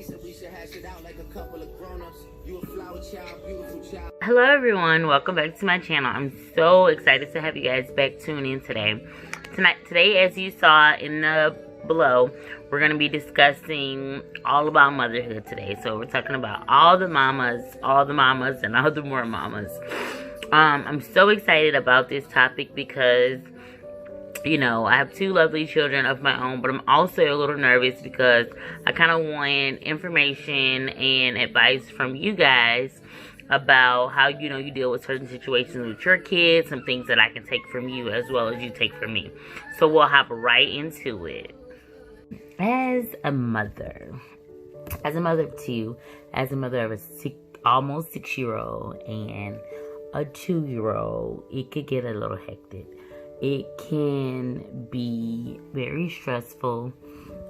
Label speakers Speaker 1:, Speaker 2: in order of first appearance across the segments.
Speaker 1: We should hash it out like a couple of grown-ups. You a flower child, beautiful child.
Speaker 2: Hello everyone, welcome back to my channel. I'm so excited to have you guys back tuning in today. Today, as you saw in the below, we're going to be discussing all about motherhood today. So we're talking about all the mamas, and all the more mamas. I'm so excited about this topic because, you know, I have two lovely children of my own, but I'm also a little nervous because I kind of want information and advice from you guys about how, you know, you deal with certain situations with your kids, some things that I can take from you as well as you take from me. So we'll hop right into it. As a mother of two, as a mother of a almost 6-year-old and a 2-year-old, it could get a little hectic. It can be very stressful.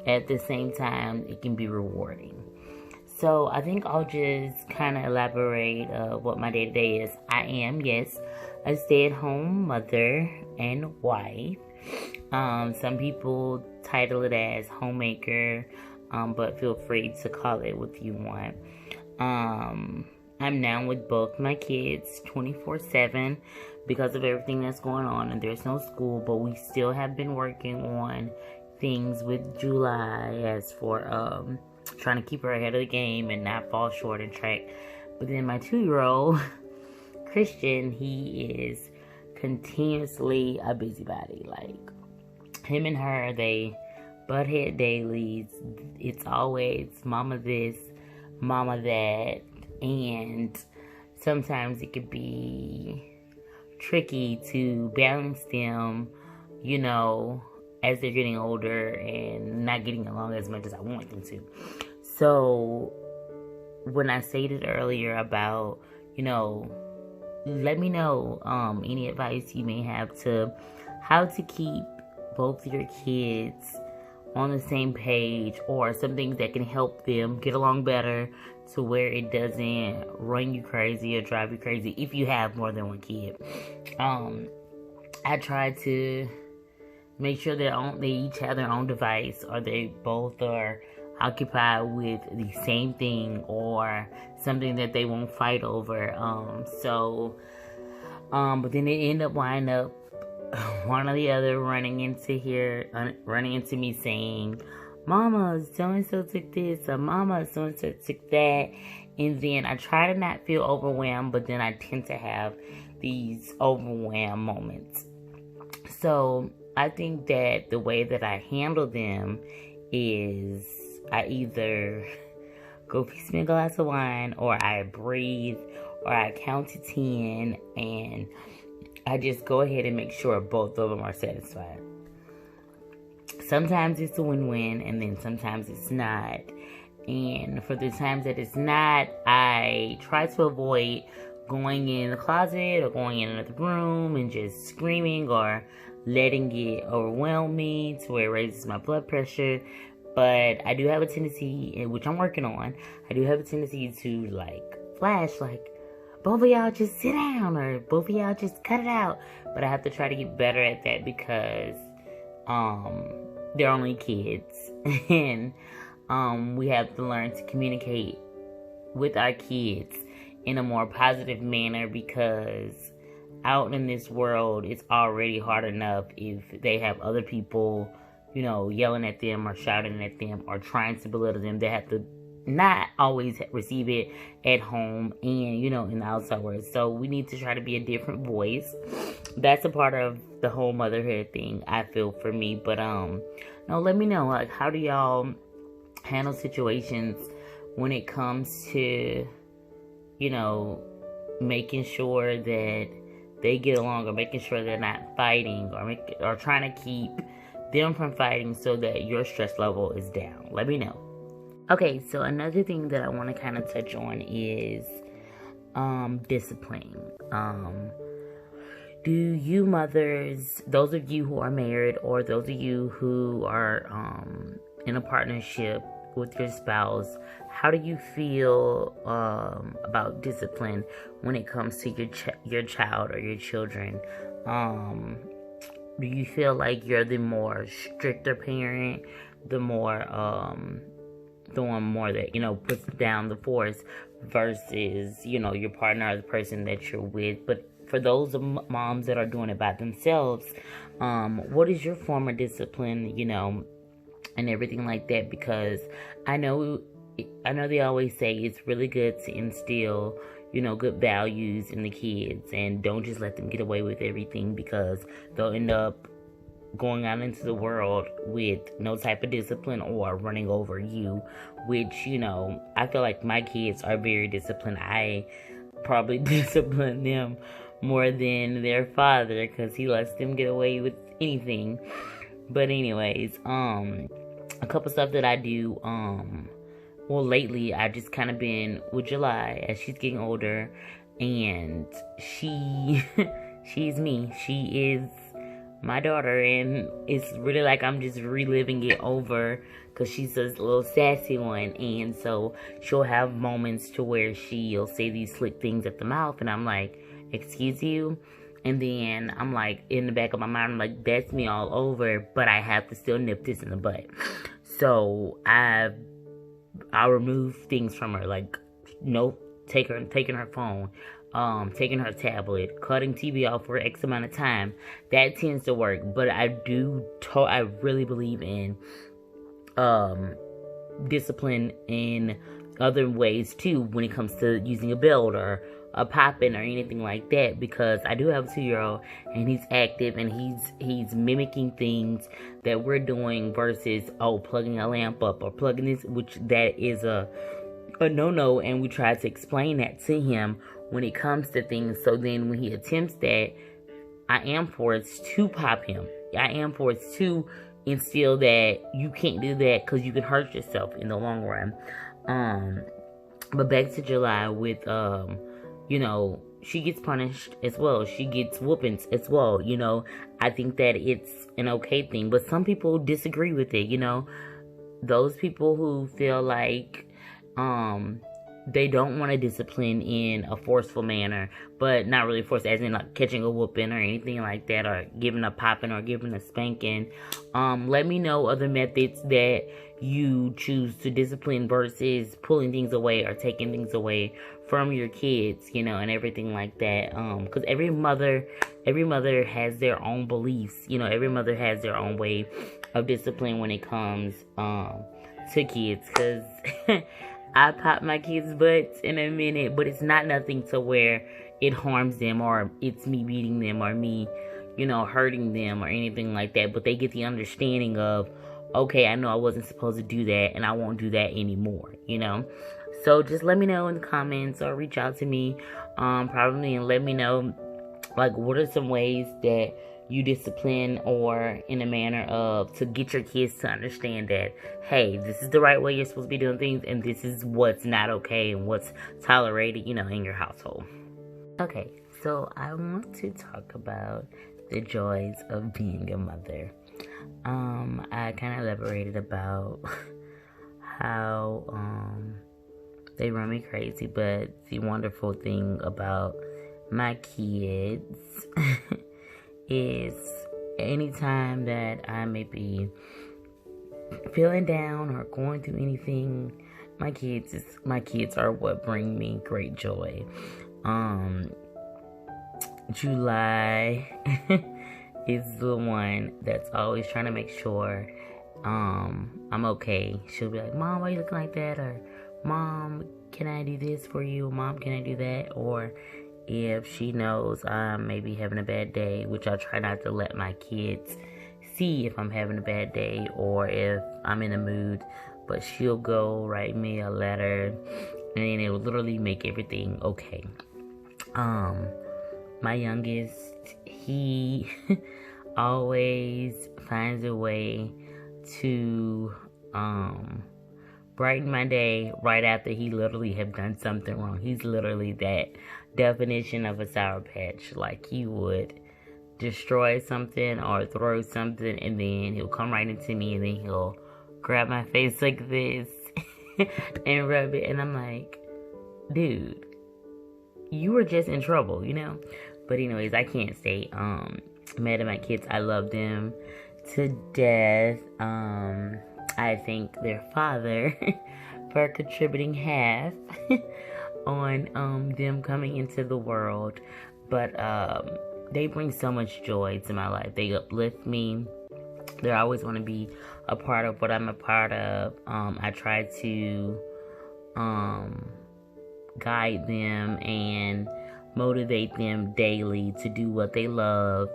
Speaker 2: At the same time, it can be rewarding. So I think I'll just kind of elaborate what my day-to-day is. I am, yes, a stay-at-home mother and wife. Some people title it as homemaker, but feel free to call it what you want. I'm now with both my kids 24/7 because of everything that's going on, and there's no school, but we still have been working on things with July as for trying to keep her ahead of the game and not fall short in track. But then my 2-year-old Christian, he is continuously a busybody. Like, him and her, they butt head daily. It's always mama this, mama that, and sometimes it could be tricky to balance them, you know, as they're getting older and not getting along as much as I want them to. So when I stated earlier about, you know, let me know any advice you may have to how to keep both your kids on the same page, or some things that can help them get along better to where it doesn't run you crazy or drive you crazy if you have more than one kid. I try to make sure they each have their own device, or they both are occupied with the same thing or something that they won't fight over. But then they end up wind up one or the other running into me saying, "Mama, so-and-so took this," or "Mama, so-and-so took that." And then I try to not feel overwhelmed, but then I tend to have these overwhelmed moments. So I think that the way that I handle them is I either go fix me a glass of wine, or I breathe, or I count to 10, and I just go ahead and make sure both of them are satisfied. Sometimes it's a win-win, and then sometimes it's not. And for the times that it's not, I try to avoid going in the closet or going in another room and just screaming or letting it overwhelm me to where it raises my blood pressure. But I do have a tendency, which I'm working on, I do have a tendency to like flash like, both of y'all just sit down, or both of y'all just cut it out. But I have to try to get better at that because they're only kids. And we have to learn to communicate with our kids in a more positive manner, because out in this world, it's already hard enough if they have other people, you know, yelling at them or shouting at them or trying to belittle them. They have to not always receive it at home and, you know, in the outside world. So we need to try to be a different voice. That's a part of the whole motherhood thing, I feel, for me. But no, let me know, like, how do y'all handle situations when it comes to, you know, making sure that they get along, or making sure they're not fighting, or trying to keep them from fighting so that your stress level is down. Let me know. Okay, so another thing that I want to kind of touch on is discipline. Do you mothers, those of you who are married, or those of you who are in a partnership with your spouse, how do you feel about discipline when it comes to your child or your children? Do you feel like you're the more stricter parent, the more throwing more that, puts down the force versus, your partner or the person that you're with. But for those moms that are doing it by themselves, what is your form of discipline, and everything like that? Because I know they always say it's really good to instill, good values in the kids, and don't just let them get away with everything, because they'll end up going out into the world with no type of discipline or running over you, which, I feel like my kids are very disciplined. I probably discipline them more than their father, because he lets them get away with anything. But anyways, a couple stuff that I do, well, lately I just kind of been with July as she's getting older, and she's me. She is my daughter, and it's really like I'm just reliving it over, because she's a little sassy one, and so she'll have moments to where she'll say these slick things at the mouth, and I'm like, excuse you? And then I'm like, in the back of my mind, I'm like, that's me all over, but I have to still nip this in the butt. So I'll remove things from her, like, taking her phone, taking her tablet, cutting TV off for X amount of time. That tends to work. But I really believe in discipline in other ways too, when it comes to using a belt or a popping or anything like that, because I do have a 2-year-old, and he's active, and he's mimicking things that we're doing versus plugging a lamp up or plugging this, which that is a no-no, and we try to explain that to him when it comes to things. So then when he attempts that, I am forced to pop him. I am forced to instill that you can't do that, because you can hurt yourself in the long run. But back to July with she gets punished as well. She gets whoopings as well. I think that it's an okay thing, but some people disagree with it. Those people who feel like they don't want to discipline in a forceful manner, but not really forced, as in like catching a whooping or anything like that, or giving a popping or giving a spanking. Let me know other methods that you choose to discipline versus pulling things away or taking things away from your kids, and everything like that. Because every mother has their own beliefs. Every mother has their own way of discipline when it comes to kids. Because I pop my kids' butts in a minute, but it's not nothing to where it harms them, or it's me beating them, or me, hurting them, or anything like that. But they get the understanding of, okay, I know I wasn't supposed to do that, and I won't do that anymore, So just let me know in the comments, or reach out to me, probably, and let me know, like, what are some ways that you discipline, or in a manner of, to get your kids to understand that, hey, this is the right way you're supposed to be doing things, and this is what's not okay, and what's tolerated, in your household. Okay, so I want to talk about the joys of being a mother. I kind of elaborated about how they run me crazy, but the wonderful thing about my kids is anytime that I may be feeling down or going through anything, my kids are what bring me great joy. July is the one that's always trying to make sure I'm okay. She'll be like, Mom, why are you looking like that? Or, Mom, can I do this for you? Mom, can I do that? Or if she knows I'm maybe having a bad day, which I try not to let my kids see if I'm having a bad day or if I'm in a mood, but she'll go write me a letter, and then it will literally make everything okay. My youngest, he always finds a way to brighten my day right after he literally have done something wrong. He's literally that definition of a Sour Patch. Like, he would destroy something or throw something, and then he'll come right into me, and then he'll grab my face like this and rub it, and I'm like, dude, you were just in trouble, But anyways, I can't stay mad at my kids. I love them to death. I thank their father for contributing half on them coming into the world. But they bring so much joy to my life. They uplift me. They always want to be a part of what I'm a part of. I try to guide them and motivate them daily to do what they love.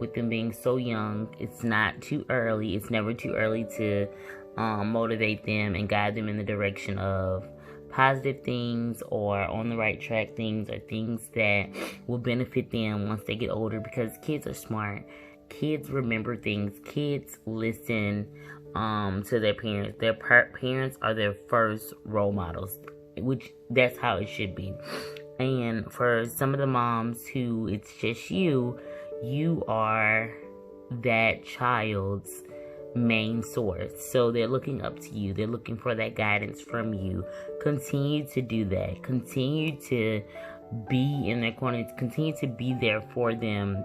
Speaker 2: With them being so young, it's not too early. It's never too early to motivate them and guide them in the direction of positive things or on the right track things or things that will benefit them once they get older, because kids are smart. Kids remember things. Kids listen to their parents. Their parents are their first role models, which that's how it should be. And for some of the moms who it's just you are that child's main source. So they're looking up to you. They're looking for that guidance from you. Continue to do that. Continue to be in their corner. Continue to be there for them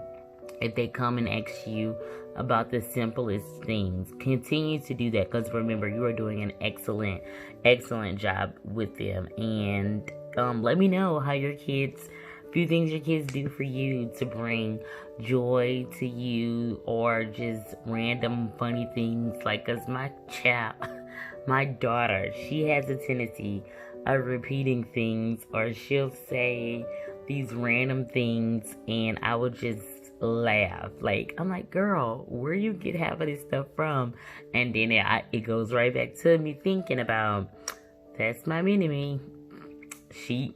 Speaker 2: if they come and ask you about the simplest things. Continue to do that, because remember, you are doing an excellent job with them. And let me know how your kids, few things your kids do for you to bring joy to you, or just random funny things. Like, cause my daughter, she has a tendency of repeating things, or she'll say these random things, and I would just laugh. Like, I'm like, girl, where you get half of this stuff from? And then it goes right back to me thinking about, that's my mini-me. She's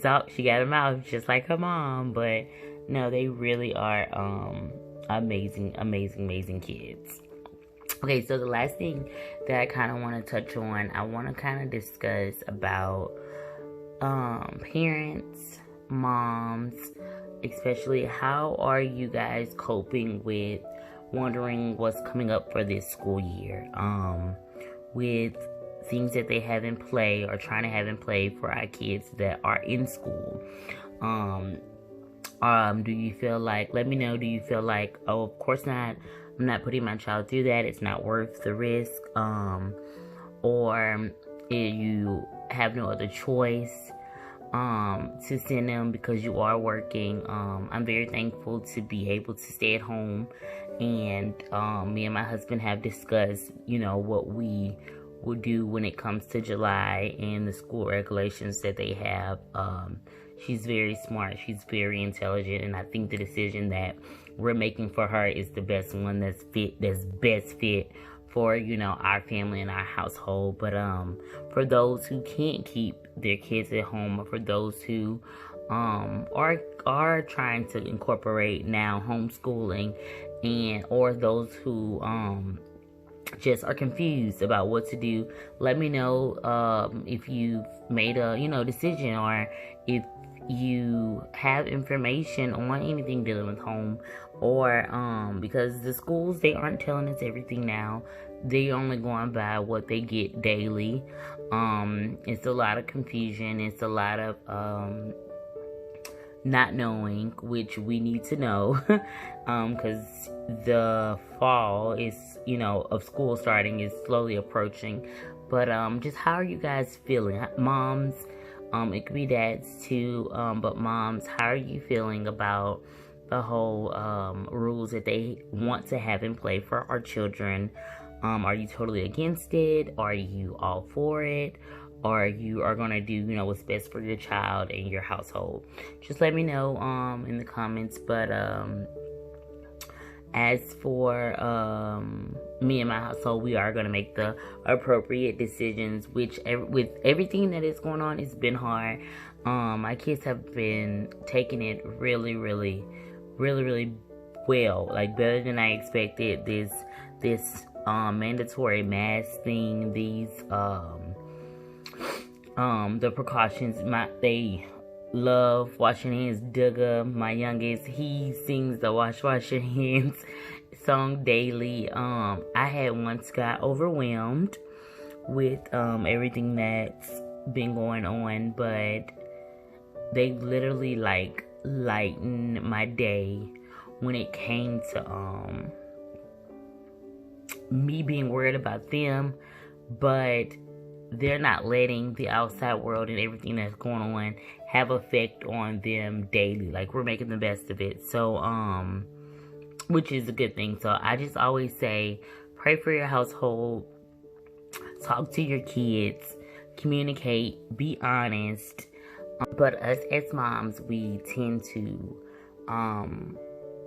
Speaker 2: out. She got a mouth just like her mom. But no, they really are amazing kids. Okay, so the last thing that I kind of want to touch on, I want to kind of discuss about parents, moms, especially, how are you guys coping with wondering what's coming up for this school year, with things that they have in play or trying to have in play for our kids that are in school. Do you feel like, let me know, do you feel like, oh, of course not, I'm not putting my child through that, it's not worth the risk, or you have no other choice to send them because you are working? I'm very thankful to be able to stay at home, and me and my husband have discussed, what we will do when it comes to July and the school regulations that they have. She's very smart, she's very intelligent, and I think the decision that we're making for her is the best one that's best fit for, our family and our household. But for those who can't keep their kids at home, or for those who are trying to incorporate now homeschooling, and or those who just are confused about what to do, let me know if you've made a decision, or if you have information on anything dealing with home, or because the schools, they aren't telling us everything now. They only going by what they get daily. It's a lot of confusion. It's a lot of not knowing, which we need to know, because the fall is, of school starting is slowly approaching. But just how are you guys feeling, moms? It could be dads too, but moms, how are you feeling about the whole rules that they want to have in play for our children? Are you totally against it? Are you all for it? Or you are going to do, what's best for your child and your household? Just let me know in the comments. But as for me and my household, we are going to make the appropriate decisions, which with everything that is going on, it's been hard. My kids have been taking it really well, like better than I expected. This mandatory mask thing, these the precautions, they love washing hands. Dugga, my youngest, he sings the wash your hands song daily. I had once got overwhelmed with everything that's been going on, but they literally lightened my day when it came to me being worried about them, but they're not letting the outside world and everything that's going on have effect on them daily. Like, we're making the best of it. So, which is a good thing. So I just always say, pray for your household, talk to your kids, communicate, be honest. But us as moms, we tend to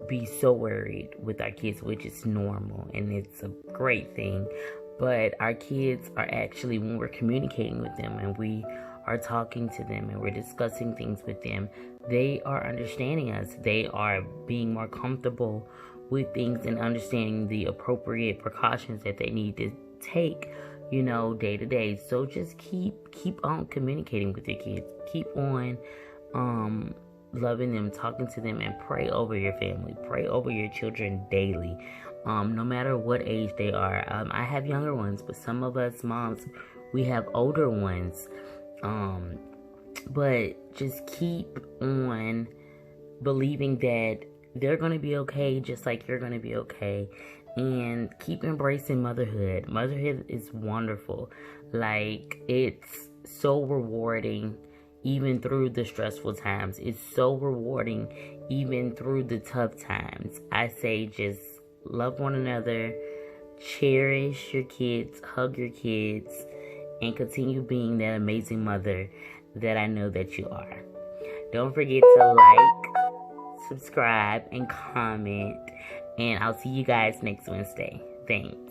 Speaker 2: be so worried with our kids, which is normal, and it's a great thing. But our kids are actually, when we're communicating with them and we are talking to them and we're discussing things with them, they are understanding us. They are being more comfortable with things and understanding the appropriate precautions that they need to take, you know, day to day. So just keep on communicating with your kids. Keep on loving them, talking to them, and pray over your family. Pray over your children daily. No matter what age they are. I have younger ones, but some of us moms, we have older ones. But just keep on believing that they're going to be okay, just like you're going to be okay. And keep embracing motherhood. Motherhood is wonderful. Like, it's so rewarding even through the stressful times. It's so rewarding even through the tough times. I say just love one another, cherish your kids, hug your kids, and continue being that amazing mother that I know that you are. Don't forget to like, subscribe, and comment. And I'll see you guys next Wednesday. Thanks.